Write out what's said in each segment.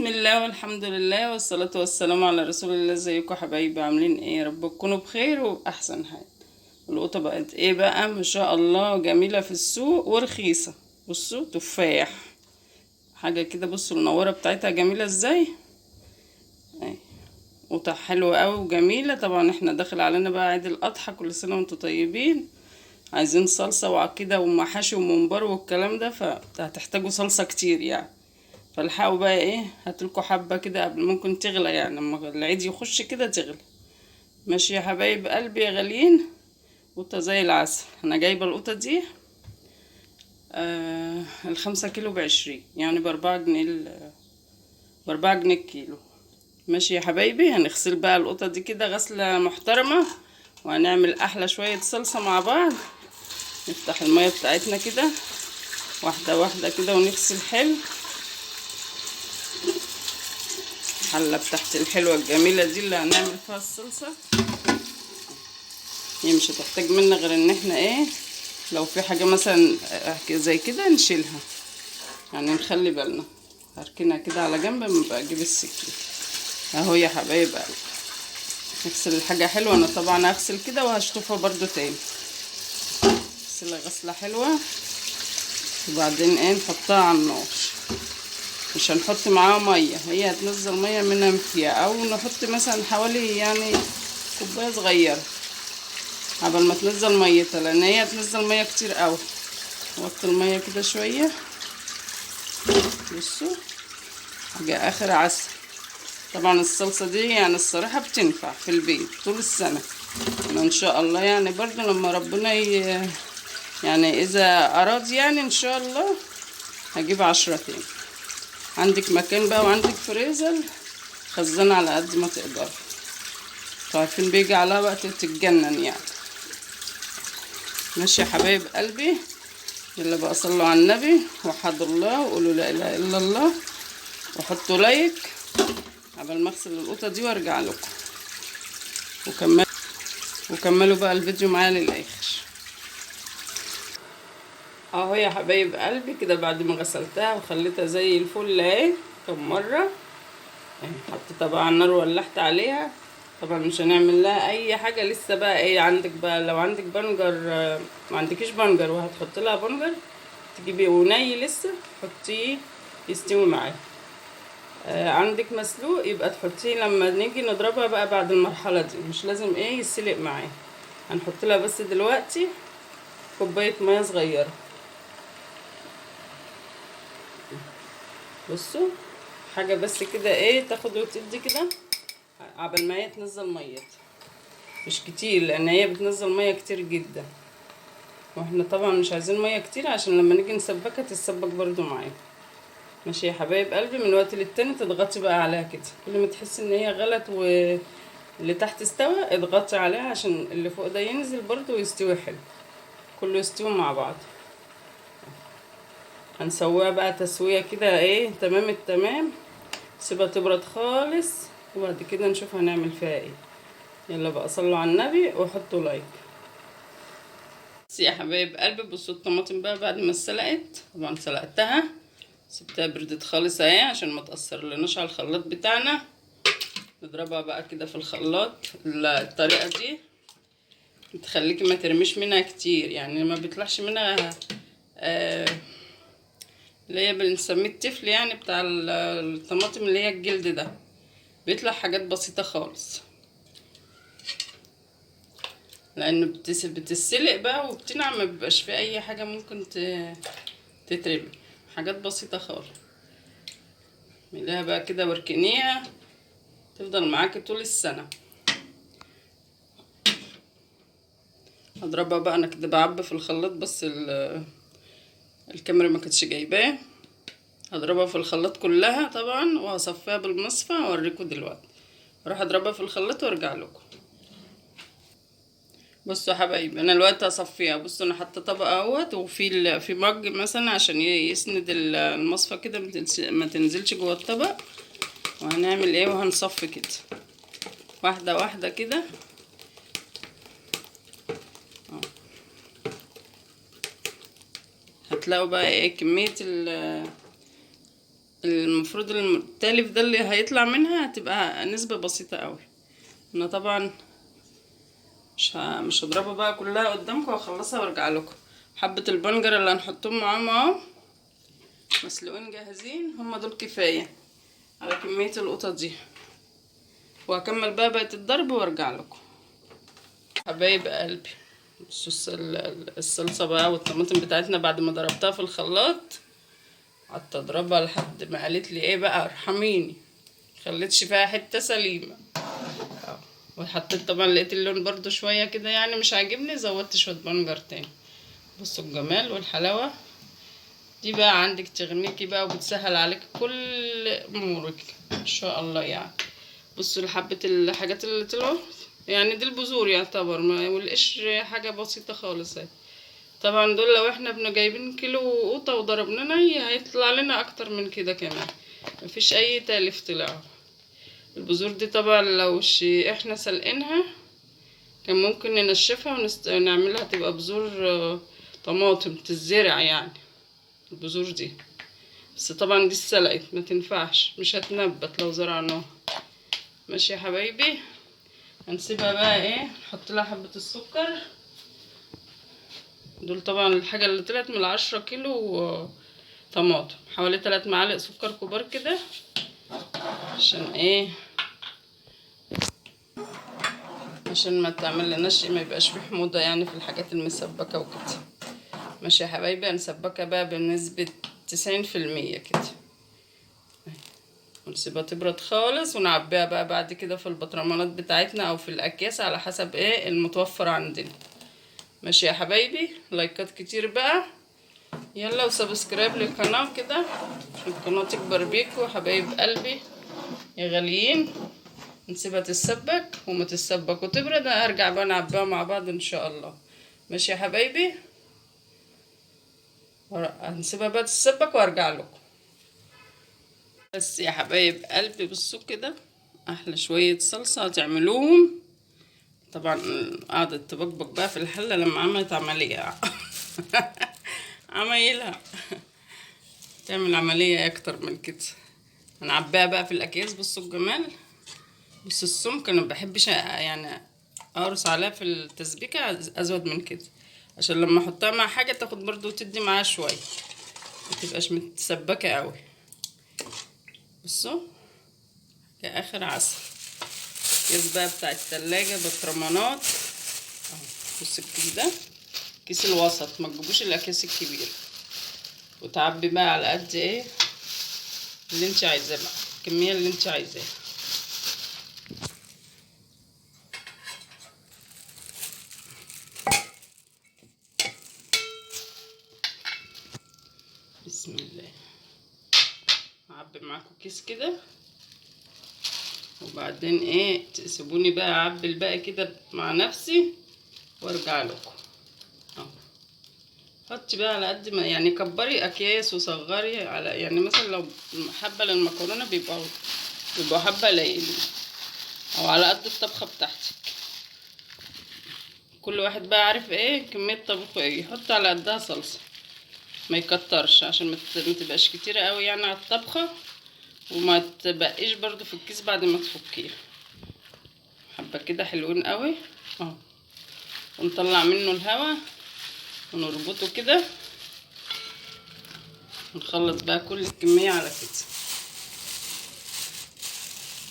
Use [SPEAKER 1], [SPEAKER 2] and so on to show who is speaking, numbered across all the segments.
[SPEAKER 1] بسم الله والحمد لله والصلاة والسلام على رسول الله. ازيكم حبايبي؟ عاملين ايه؟ يا رب تكونوا بخير وبأحسن حال. القطة بقت ايه بقى؟ ما شاء الله، جميلة في السوق ورخيصة. بصوا، تفاح حاجة كده. بصوا النوارة بتاعتها جميلة ازاي. اهي قطة حلوة اوي وجميلة. طبعا احنا داخل علينا بقى عيد الأضحى، كل سنة وانتم طيبين. عايزين صلصة وعكيدة ومحاشي وممبار والكلام ده، فهتحتاجوا صلصة كتير يعني. فالحقوا بقى ايه، هاتلكوا حبة كده قبل ممكن تغلى، يعني لما العيد يخش كده تغلى. ماشي يا حبايب قلبي يا غاليين. قطة زي العسل. انا جايبة القطة دي ال5 كيلو ب20، يعني ب4 جنيه ب4 جنيه الكيلو. ماشي يا حبايبي. هنغسل بقى القطة دي كده غسلة محترمة، وهنعمل احلى شوية صلصة مع بعض. نفتح المية بتاعتنا كده واحدة واحدة كده ونغسل حلو. الحلة بتاعت الحلوة الجميلة دي اللي هنعمل فيها الصلصة، هي مش هتحتاج منا غير ان احنا ايه، لو في حاجة مثلا زي كده نشيلها، يعني نخلي بالنا. هركنها كده على جنب اما بقى اجيب السكين. اهو يا حبايب قلبي، نغسل الحاجة حلوة. انا طبعا هغسل كده وهشطفها برضو تاني. نغسلها غسلة حلوة وبعدين ايه، نحطها على النار. مش هنحط معاها مية، هي هتنزل مية منها فيها، او نحط مثلا حوالي يعني كوباية صغيرة قبل ما تنزل ميتها، لان هي هتنزل مية كتير قوي. وطي المية كده شوية. بصوا، حاجة اخر عسل. طبعا الصلصة دي يعني الصراحة بتنفع في البيت طول السنة. أنا ان شاء الله يعني برضو لما ربنا يعني اذا اراد يعني ان شاء الله هجيب 10 تاني. عندك مكان بقى وعندك فريزر، خزن على قد ما تقدر. عارفين بيجي عليها وقت تتجنن يعني. ماشي يا حبايب قلبي، يلا بقى صلوا على النبي وحدوا الله وقولوا لا اله الا الله، وحطوا لايك قبل ما اغسل القطه دي وارجع لكم. وكملوا بقى الفيديو معايا للاخر. اهو يا حبايب قلبي كده بعد ما غسلتها وخليتها زي الفل اهي كم مره. حطيتها بقى على النار وولحت عليها. طبعا مش هنعمل لها اي حاجه لسه. بقى ايه عندك بقى؟ لو عندك بنجر، ما عندكيش بنجر وهتحط لها بنجر، تجيبي وني لسه حطيه يستوي معاك. عندك مسلوق يبقى تحطيه لما نيجي نضربها بقى بعد المرحله دي، مش لازم ايه يسلق معاه. هنحط لها بس دلوقتي كوبايه ميه صغيره. بصوا، حاجه بس كده ايه، تاخد وتدي كده عبال ما هي تنزل ميتها. مش كتير لان هي بتنزل ميه كتير جدا، واحنا طبعا مش عايزين ميه كتير عشان لما نيجي نسبكها تتسبك برضو معانا. ماشي يا حبايب قلبي. من وقت للتاني تضغطي بقى عليها كده، كل ما تحسي ان هي غلت واللي تحت استوى اضغطي عليها عشان اللي فوق ده ينزل برضو ويستوي حلو، كله يستوي مع بعض. هنسويها بقى تسويه كده ايه تمام التمام. سيبها تبرد خالص وبعد كده نشوف هنعمل فيها ايه. يلا بقى صلوا على النبي وحطوا لايك. بس يا حبايب قلبي، بصوا الطماطم بقى بعد ما اتسلقت، طبعا سلقتها سبتها بردت خالص اهي عشان ما تأثر لناش على الخلاط بتاعنا. نضربها بقى كده في الخلاط. الطريقة دي تخليكي ما ترميش منها كتير، يعني ما بيطلعش منها اللي هي بنسميه التفل، يعني بتاع الطماطم اللي هي الجلد ده، بيطلع حاجات بسيطة خالص، لانه بتتسلق بقى وبتنعم، ما بيبقاش في اي حاجة ممكن تترمي، حاجات بسيطة خالص. مليها بقى كده واركنيها تفضل معاكي طول السنة. هضربها بقى انا كده بعبي في الخلاط، بس الكاميرا ما كانتش جايباه. هضربها في الخلاط كلها طبعا وهصفيها بالمصفى واوريكم دلوقتي. اروح اضربها في الخلاط وارجع لكم. بصوا يا حبايبي، انا دلوقتي هصفيها. بصوا انا حاطه طبق اهوت، وفي في مج مثلا عشان يسند المصفى كده ما تنزلش جوه الطبق. وهنعمل ايه، وهنصفي كده واحده واحده كده. هتلاقوا بقى ايه كميه المفروض التالف ده اللي هيطلع منها هتبقى نسبة بسيطة قوي. انا طبعا مش هضربها بقى كلها قدامكم، واخلصها وارجع لكم. حبة البنجر اللي هنحطهم معاهم اهو مسلوقين جاهزين، هما دول كفاية على كمية القطة دي. وهكمل بقى بقية الضرب وارجع لكم. حبايب قلبي، بصوا الصلصة بقى والطماطم بتاعتنا بعد ما ضربتها في الخلاط. قعدت اضربها لحد ما قالت لي ايه بقى ارحميني، خليتش فيها حتة سليمة. وحطيت طبعا لقيت اللون برضو شوية كده يعني مش عاجبني، زودت شوية بنجر تاني. بصوا الجمال والحلاوة دي بقى عندك تغنيكي بقى وبتسهل عليك كل امورك ان شاء الله يعني. بصوا لحبة الحاجات اللي طلعوا يعني، دي البذور يعتبر ما والقشر حاجة بسيطة خالص اهي. طبعا دول لو احنا جايبين كيلو قوطة وضربنا ني هيطلع لنا اكتر من كده كمان، مفيش اي تالف طلع. البذور دي طبعا لو احنا سلقينها كان ممكن ننشفها ونعملها تبقى بذور طماطم تزرع يعني البذور دي. بس طبعا دي اتسلقت ما تنفعش، مش هتنبت لو زرعناها. ماشي يا حبايبي، هنسيبها بقى ايه، نحط لها حبة السكر. دول طبعا الحاجة اللي طلعت من 10 كيلو طماطم، حوالي 3 معالق سكر كبار كده. عشان ايه؟ عشان ما تعمل لناش ما يبقاش فيه حموضة يعني في الحاجات المسبكة وكده. ماشي يا حبايبي، هنسبكها بقى بنسبة 90% كده، ونسيبها تبرد خالص ونعبيها بقى بعد كده في البطرمانات بتاعتنا او في الاكياس على حسب ايه المتوفر عندنا. ماشي يا حبايبي، لايكات كتير بقى يلا، وسبسكرايب للقناة كده عشان القناة تكبر بيكوا حبايب قلبي يا غاليين. نسيبها تتسبك وما تتسبك وتبرد، هرجع بقى نعبيها مع بعض ان شاء الله. ماشي يا حبايبي، هنسيبها بقى تتسبك وارجع لكم. بس يا حبايب قلبي بصوا كده، احلى شوية صلصة هتعملوهم. طبعا قعدت تبقبق بقى في الحلة لما عملت عملية عمايلها تعمل عملية اكتر من كده. هنعبيها بقى في الاكياس. بصوا الجمال، بصوا السمك، انا مبحبش يعني اقرص عليها في التسبيكة ازود من كده، عشان لما احطها مع حاجة تاخد برضو وتدي معاها شوية، متبقاش متسبكة قوي. بصوا كآخر عسل. كيس بقى بتاع التلاجة برطمانات اهو. بص الكيس ده كيس الوسط، ما تجيبوش الاكياس الكبيره. وتعبي بقى على قد ايه اللي انت عايزاه بقى، الكميه اللي انت عايزاها. بسم الله. هعبي معاكم كيس كده، وبعدين ايه تسيبوني بقى اعبي الباقي كده مع نفسي وارجع لكم اهو. حطي بقى على قد ما يعني، كبري اكياس وصغري على يعني، مثلا لو حبه للمكرونه بيبقوا حبه قليلين، او على قد الطبخه بتاعتك. كل واحد بقى عارف ايه كميه طبخه ايه، يحط على قدها صلصه، ما يكترش عشان ما تبقاش كتيره قوي يعني على الطبخه، وما تبقيش برضو في الكيس بعد ما تفكيه. حبه كده حلوين قوي اهو، ونطلع منه الهواء ونربطه كده، ونخلص بقى كل الكميه على كده.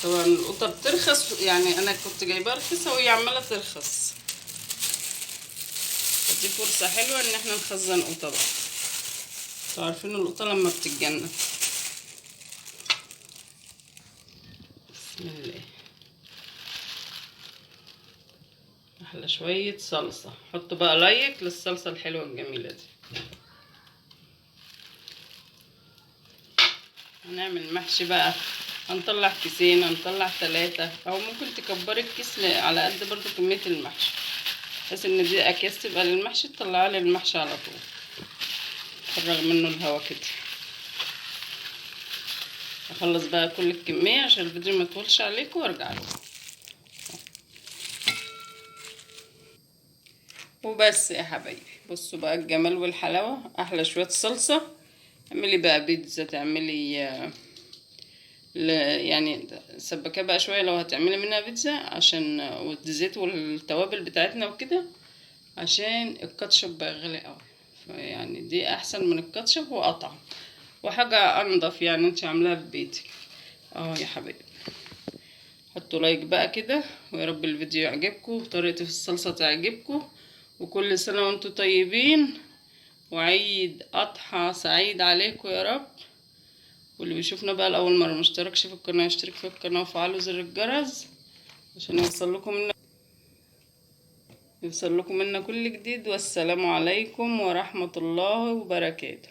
[SPEAKER 1] طبعا القطه بترخص يعني، انا كنت جايباها رخيصه وهي عماله ترخص، دي فرصه حلوه ان احنا نخزن قطه بقى. انتوا عارفين القطه لما بتتجنن. بسم الله. احلى شويه صلصه، حطوا بقى لايك للصلصه الحلوه الجميله دي. هنعمل محشي بقى، هنطلع كيسين هنطلع 3، او ممكن تكبري الكيس على قد برضو كميه المحشي، بحيث ان دي اكياس تبقى للمحشي تطلعها للمحشي على طول، تفرغ منه الهواء كده. اخلص بقى كل الكميه عشان الفيديو ما يطولش عليكم وارجع لكم. وبس يا حبايبي، بصوا بقى الجمال والحلاوه، احلى شويه صلصه اعملي بقى بيتزا، تعملي يعني سبكها بقى شوية لو هتعملي منها بيتزا، عشان والزيت والتوابل بتاعتنا وكده، عشان الكاتشب بقى غالي قوي. فيعني دي احسن من الكاتشب واطعم وحاجة انضف، يعني انت عاملاها في بيتك. يا حبيبي، حطوا لايك بقى كده، ويا رب الفيديو يعجبكم وطريقتي في الصلصة تعجبكم، وكل سنة وانتم طيبين، وعيد اضحى سعيد عليكم يا رب. واللي بيشوفنا بقى لأول مرة مشتركش في القناة يشترك في القناة وفعلوا زر الجرس عشان يوصل لكم منا كل جديد. والسلام عليكم ورحمة الله وبركاته.